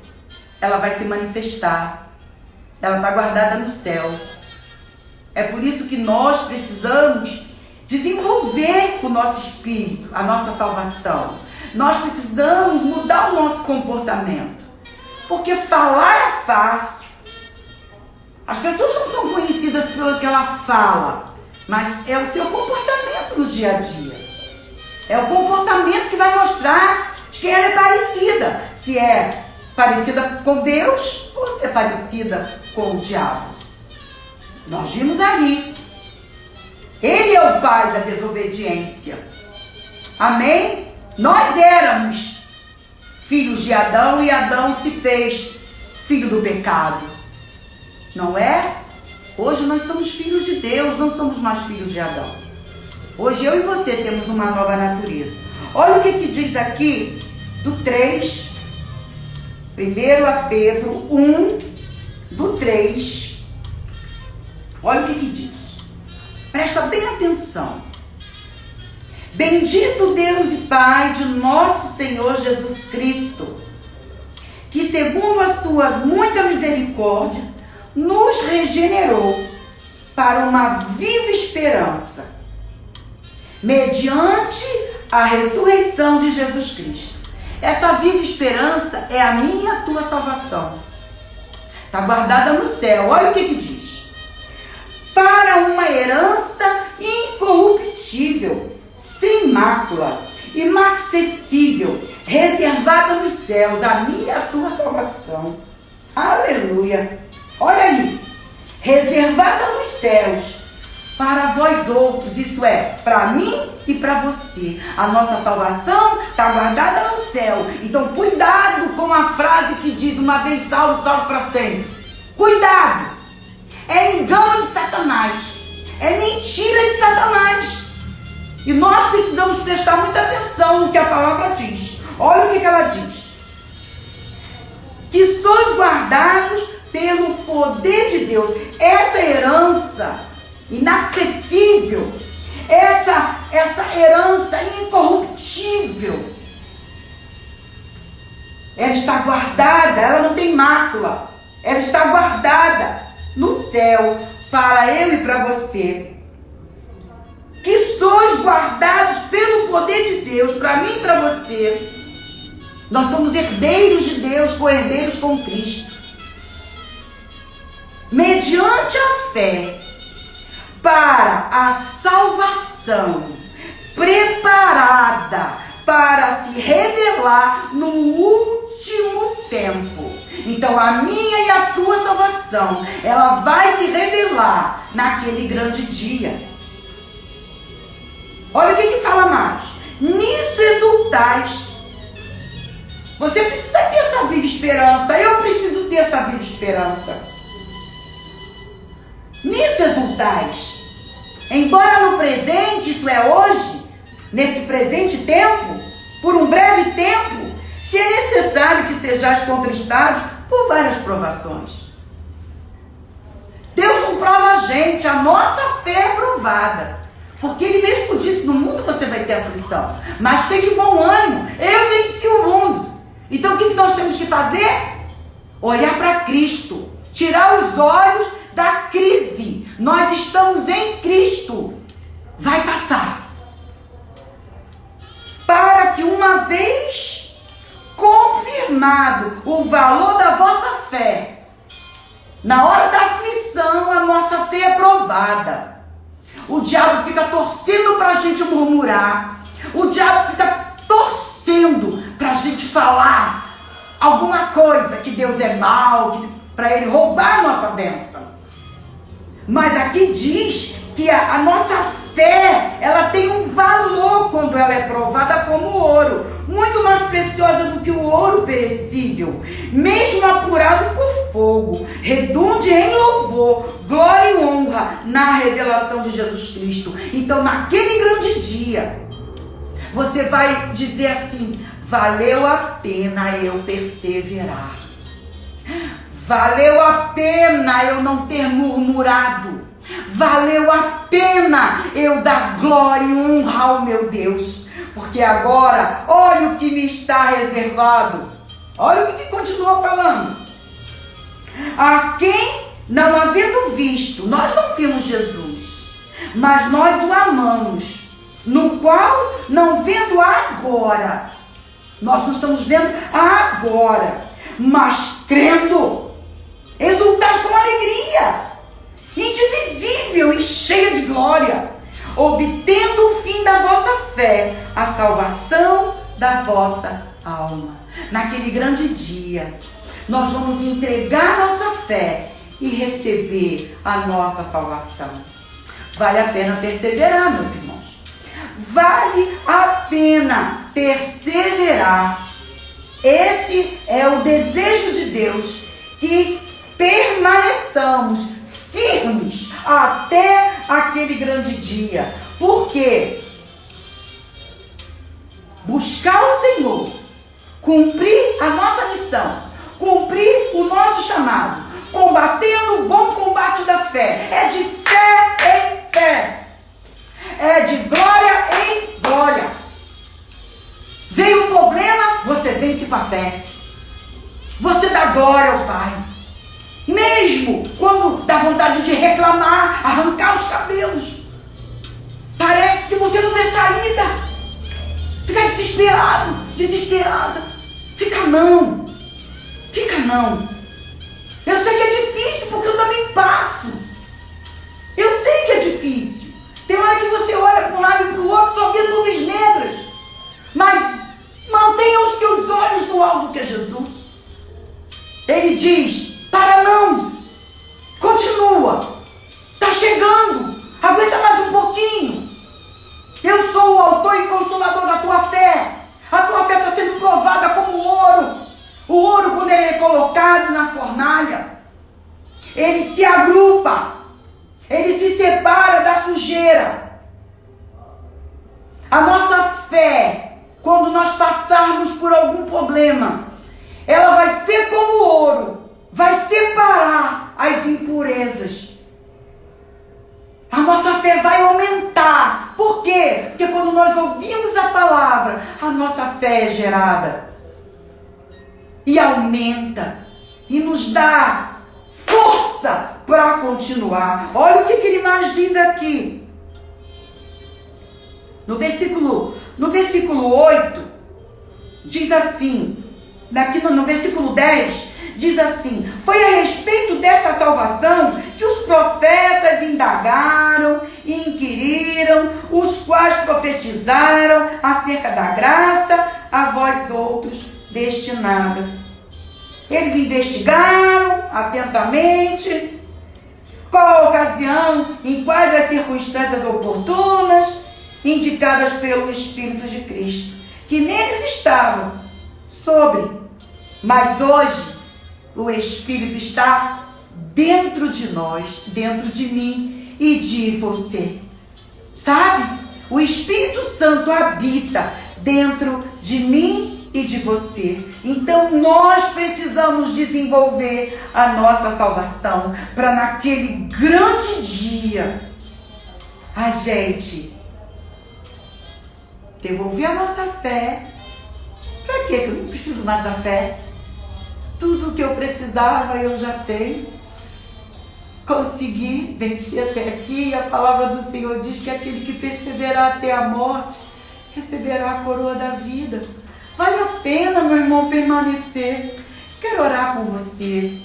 ela vai se manifestar. Ela está guardada no céu. É por isso que nós precisamos desenvolver o nosso espírito, a nossa salvação. Nós precisamos mudar o nosso comportamento. Porque falar é fácil. As pessoas não são conhecidas pelo que ela fala, mas é o seu comportamento no dia a dia. É o comportamento que vai mostrar de quem ela é parecida. Se é parecida com Deus ou se é parecida com o diabo. Nós vimos ali. Ele é o pai da desobediência. Amém? Nós éramos filhos de Adão e Adão se fez filho do pecado. Não é? Hoje nós somos filhos de Deus, não somos mais filhos de Adão. Hoje eu e você temos uma nova natureza. Olha o que diz aqui do 3, 1 Pedro 1, do 3. Olha o que diz. Presta bem atenção. Bendito Deus e Pai de nosso Senhor Jesus Cristo, que segundo a sua muita misericórdia, nos regenerou para uma viva esperança, mediante a ressurreição de Jesus Cristo. Essa viva esperança é a minha e a tua salvação. Está guardada no céu. Olha o que diz. Para uma herança incorruptível, sem mácula, inacessível, reservada nos céus, a minha e a tua salvação. Aleluia. Olha aí. Reservada nos céus, para vós outros, isso é, para mim e para você. A nossa salvação está guardada no céu. Então, cuidado com a frase que diz, uma vez salvo, salvo para sempre. Cuidado. É engano de Satanás. É mentira de Satanás. E nós precisamos prestar muita atenção no que a palavra diz. Olha o que ela diz. Que sois guardados pelo poder de Deus. Essa herança inacessível, essa herança incorruptível, ela está guardada, ela não tem mácula, ela está guardada no céu para eu e para você. Que sois guardados pelo poder de Deus, para mim e para você. Nós somos herdeiros de Deus, co-herdeiros com Cristo. Mediante a fé, para a salvação preparada para se revelar no último tempo. Então a minha e a tua salvação, ela vai se revelar naquele grande dia. Olha o que fala mais. Nisso exultais. Você precisa ter essa viva esperança. Eu preciso ter essa viva esperança. Nisso exultais. Embora no presente, isso é hoje, nesse presente tempo, por um breve tempo, se é necessário que sejais contristados por várias provações. Deus não prova a gente, a nossa fé é provada. Porque Ele mesmo disse, no mundo você vai ter aflição, mas tem de bom ânimo, eu venci o mundo. Então o que nós temos que fazer? Olhar para Cristo, tirar os olhos da crise. Nós estamos em Cristo, vai passar. Para que uma vez confirmado o valor da vossa fé, na hora da aflição a nossa fé é provada. O diabo fica torcendo para a gente murmurar. O diabo fica torcendo para a gente falar alguma coisa que Deus é mau, para ele roubar a nossa bênção. Mas aqui diz que a nossa fé, ela tem um valor quando ela é provada como ouro, muito mais preciosa do que o ouro perecível, mesmo apurado por fogo, redunde em louvor, glória e honra na revelação de Jesus Cristo. Então, naquele grande dia, você vai dizer assim: valeu a pena eu perseverar. Valeu a pena eu não ter murmurado. Valeu a pena eu dar glória e honra ao meu Deus. Porque agora, olha o que me está reservado. Olha o que continua falando. A quem, não havendo visto, nós não vimos Jesus, mas nós o amamos, no qual, não vendo agora, nós não estamos vendo agora, mas crendo, exultais com alegria, indivisível e cheia de glória, obtendo o fim da vossa fé, a salvação da vossa alma. Naquele grande dia, nós vamos entregar nossa fé e receber a nossa salvação. Vale a pena perseverar, meus irmãos. Vale a pena perseverar. Esse é o desejo de Deus, que permaneçamos firmes até aquele grande dia. Por quê? Buscar o Senhor, cumprir a nossa missão, cumprir o nosso chamado, combatendo o bom combate da fé. É de fé em fé, é de glória em glória. Veio um problema, você vence com a fé. Você dá glória ao Pai. Mesmo quando dá vontade de reclamar, arrancar os cabelos, parece que você não vê saída. Fica desesperado, desesperada. Fica não. Eu sei que é difícil, porque eu também passo. Eu sei que é difícil. Tem hora que você olha para um lado e para o outro, só vê nuvens negras. Mas mantenha os teus olhos no alvo, que é Jesus. Ele diz: para não, continua, está chegando, aguenta mais um pouquinho. Eu sou o autor e consumador da tua fé. A tua fé está sendo provada como ouro. O ouro, quando ele é colocado na fornalha, ele se agrupa, ele se separa da sujeira. A nossa fé, quando nós passarmos por algum problema, ela vai ser como ouro, vai separar as impurezas. A nossa fé vai aumentar. Por quê? Porque quando nós ouvimos a palavra, a nossa fé é gerada e aumenta e nos dá força para continuar. Olha o que ele mais diz aqui. No versículo 8, diz assim, no versículo 10, diz assim: foi a respeito desta salvação que os profetas indagaram e inquiriram, os quais profetizaram acerca da graça a vós outros destinada. Eles investigaram atentamente qual a ocasião, em quais as circunstâncias oportunas indicadas pelo Espírito de Cristo, que neles estavam sobre. Mas hoje o Espírito está dentro de nós, dentro de mim e de você. Sabe? O Espírito Santo habita dentro de mim e de você. Então nós precisamos desenvolver a nossa salvação para naquele grande dia a gente devolver a nossa fé. Para quê? Eu não preciso mais da fé. Tudo que eu precisava eu já tenho. Consegui vencer até aqui. A palavra do Senhor diz que aquele que perseverar até a morte receberá a coroa da vida. Vale a pena, meu irmão, permanecer. Quero orar com você.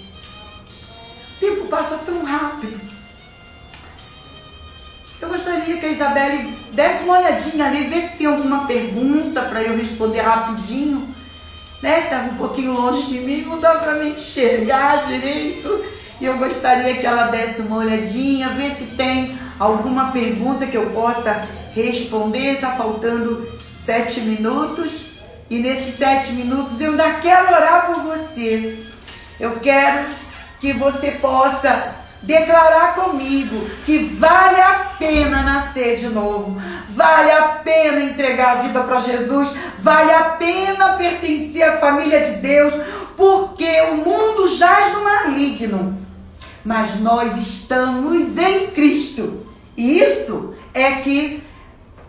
O tempo passa tão rápido. Eu gostaria que a Isabelle desse uma olhadinha ali, ver se tem alguma pergunta para eu responder rapidinho. Estava um pouquinho longe de mim, não dá para me enxergar direito. E eu gostaria que ela desse uma olhadinha, ver se tem alguma pergunta que eu possa responder. Está faltando 7 minutos. E nesses 7 minutos eu ainda quero orar por você. Eu quero que você possa declarar comigo que vale a pena nascer de novo, vale a pena entregar a vida para Jesus, vale a pena pertencer à família de Deus, porque o mundo jaz no maligno, mas nós estamos em Cristo, e isso é que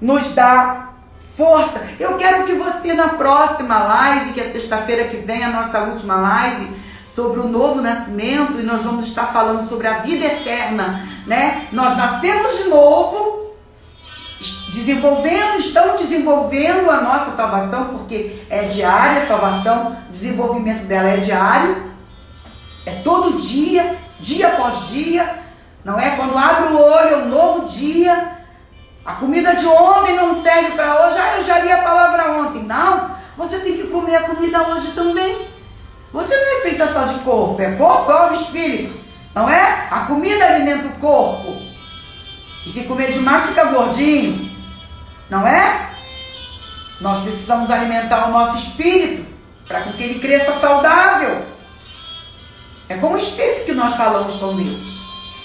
nos dá força. Eu quero que você na próxima live, que é sexta-feira que vem, a nossa última live, sobre o novo nascimento, e nós vamos estar falando sobre a vida eterna, né? Nós nascemos de novo, estamos desenvolvendo a nossa salvação, porque é diária a salvação, o desenvolvimento dela é diário, é todo dia, dia após dia, não é? Quando abre o olho é um novo dia. A comida de ontem não serve para hoje. Eu já li a palavra ontem. Não, você tem que comer a comida hoje também. Você não é feita só de corpo, é corpo, alma e espírito, não é? A comida alimenta o corpo. E se comer demais fica gordinho, não é? Nós precisamos alimentar o nosso espírito para que ele cresça saudável. É com o espírito que nós falamos com Deus.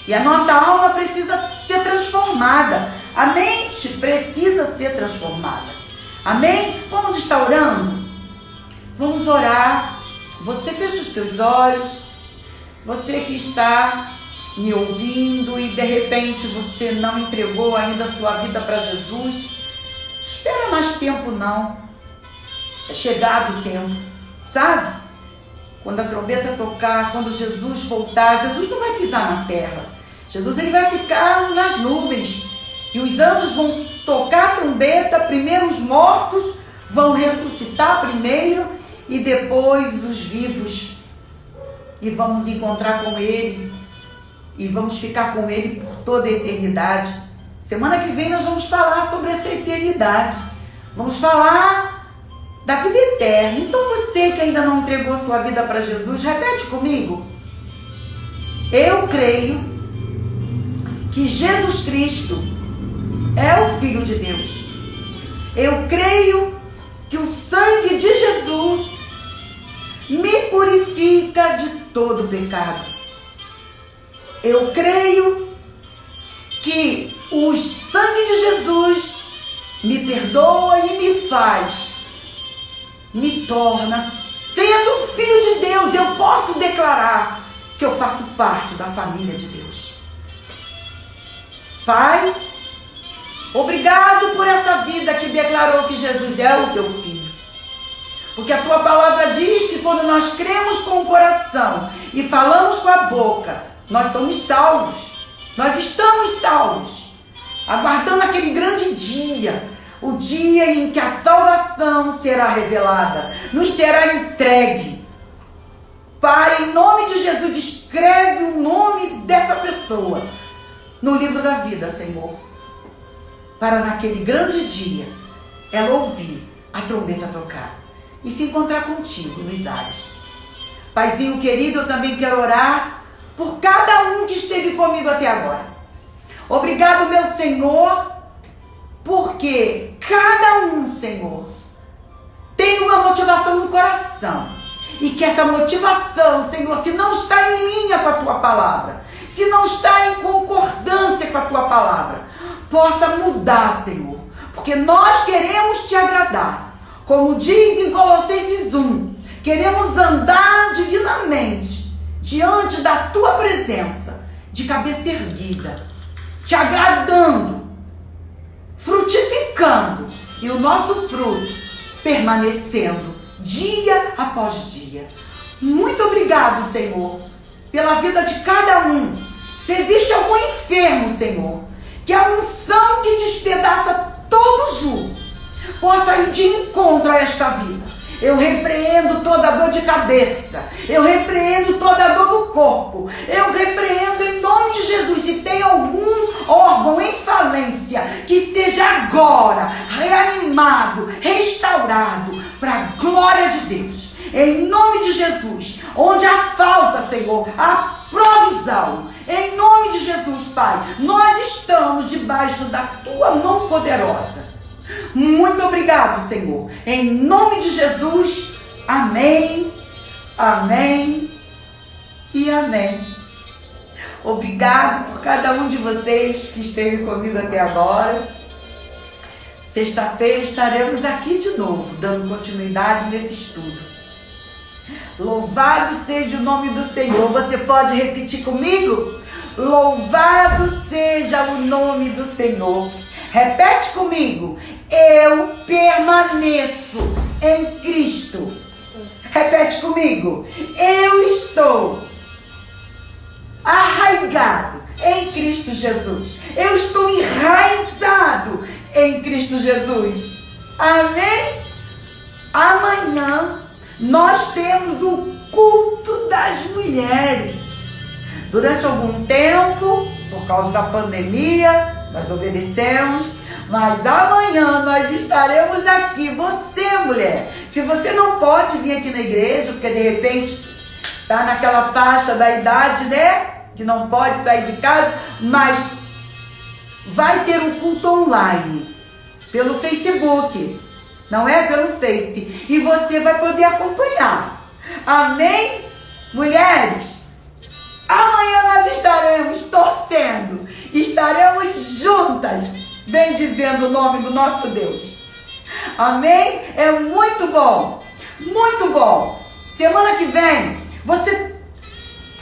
E a nossa alma precisa ser transformada. A mente precisa ser transformada. Amém? Vamos estar orando? Vamos orar. Você fecha os teus olhos. Você que está me ouvindo e de repente você não entregou ainda a sua vida para Jesus. Espera mais tempo não. É chegado o tempo. Sabe? Quando a trombeta tocar, quando Jesus voltar, Jesus não vai pisar na terra. Jesus ele vai ficar nas nuvens. E os anjos vão tocar a trombeta, primeiro os mortos vão ressuscitar primeiro e depois os vivos. E vamos encontrar com Ele e vamos ficar com Ele por toda a eternidade. Semana que vem nós vamos falar sobre essa eternidade. Vamos falar da vida eterna. Então você que ainda não entregou sua vida para Jesus, repete comigo. Eu creio que Jesus Cristo é o Filho de Deus. Eu creio que o sangue de Jesus me purifica de todo pecado. Eu creio que o sangue de Jesus me perdoa e me torna, sendo filho de Deus, eu posso declarar que eu faço parte da família de Deus. Pai, obrigado por essa vida que declarou que Jesus é o teu Filho. Porque a tua palavra diz que quando nós cremos com o coração e falamos com a boca, nós somos salvos. Nós estamos salvos. Aguardando aquele grande dia. O dia em que a salvação será revelada. Nos será entregue. Pai, em nome de Jesus, escreve o nome dessa pessoa no livro da vida, Senhor, para naquele grande dia ela ouvir a trombeta tocar e se encontrar contigo nos ares. Paizinho querido, eu também quero orar por cada um que esteve comigo até agora. Obrigado, meu Senhor, porque cada um, Senhor, tem uma motivação no coração. E que essa motivação, Senhor, se não está em linha com a Tua palavra, se não está em concordância com a Tua palavra, possa mudar, Senhor. Porque nós queremos Te agradar. Como diz em Colossenses 1, queremos andar dignamente diante da Tua presença, de cabeça erguida, Te agradando, frutificando, e o nosso fruto permanecendo dia após dia. Muito obrigado, Senhor, pela vida de cada um. Se existe algum enfermo, Senhor, que a unção que despedaça todo jugo possa ir de encontro a esta vida. Eu repreendo toda dor de cabeça, eu repreendo toda dor do corpo, eu repreendo em nome de Jesus. Se tem algum órgão em falência, que seja agora reanimado, restaurado, para a glória de Deus, em nome de Jesus. Onde há falta, Senhor, há provisão, em nome de Jesus, Pai. Nós estamos debaixo da Tua mão poderosa. Muito obrigado, Senhor. Em nome de Jesus. Amém, amém e amém. Obrigado por cada um de vocês que esteve comigo até agora. Sexta-feira estaremos aqui de novo, dando continuidade nesse estudo. Louvado seja o nome do Senhor. Você pode repetir comigo? Louvado seja o nome do Senhor. Repete comigo. Eu permaneço em Cristo. Repete comigo. Eu estou arraigado em Cristo Jesus. Eu estou enraizado em Cristo Jesus. Amém? Amanhã nós temos o culto das mulheres. Durante algum tempo, por causa da pandemia, nós obedecemos, mas amanhã nós estaremos aqui. Você, mulher, se você não pode vir aqui na igreja, porque de repente está naquela faixa da idade, né, que não pode sair de casa, mas vai ter um culto online pelo Facebook, não é? Pelo Face, e você vai poder acompanhar. Amém? Mulheres, amanhã nós estaremos torcendo, estaremos juntas, bendizendo o nome do nosso Deus. Amém? É muito bom, muito bom. Semana que vem,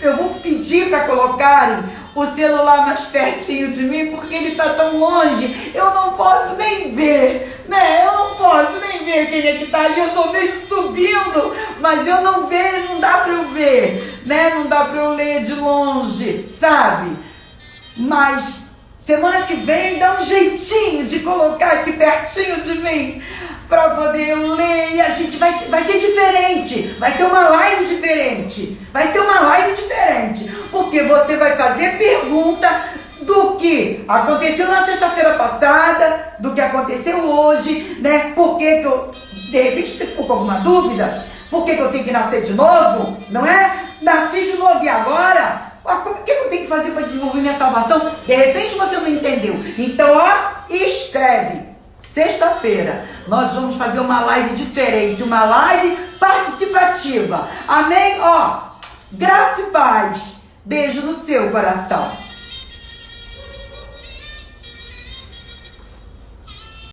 eu vou pedir para colocarem o celular mais pertinho de mim, porque ele está tão longe, eu não posso nem ver, né? Eu não posso nem ver quem é que está ali, eu só vejo subindo, mas eu não vejo, não dá para eu ver, né? Não dá para eu ler de longe, sabe? Mas semana que vem dá um jeitinho de colocar aqui pertinho de mim, para poder eu ler, e a gente vai ser diferente, vai ser uma live diferente, porque você vai fazer pergunta do que aconteceu na sexta-feira passada, do que aconteceu hoje, né? Por que eu, de repente, você ficou com alguma dúvida? Por que eu tenho que nascer de novo? Não é? Nasci de novo e agora? O que eu tenho que fazer para desenvolver minha salvação? De repente você não entendeu. Então, ó, escreve. Sexta-feira nós vamos fazer uma live diferente, uma live participativa. Amém? Ó, graça e paz. Beijo no seu coração.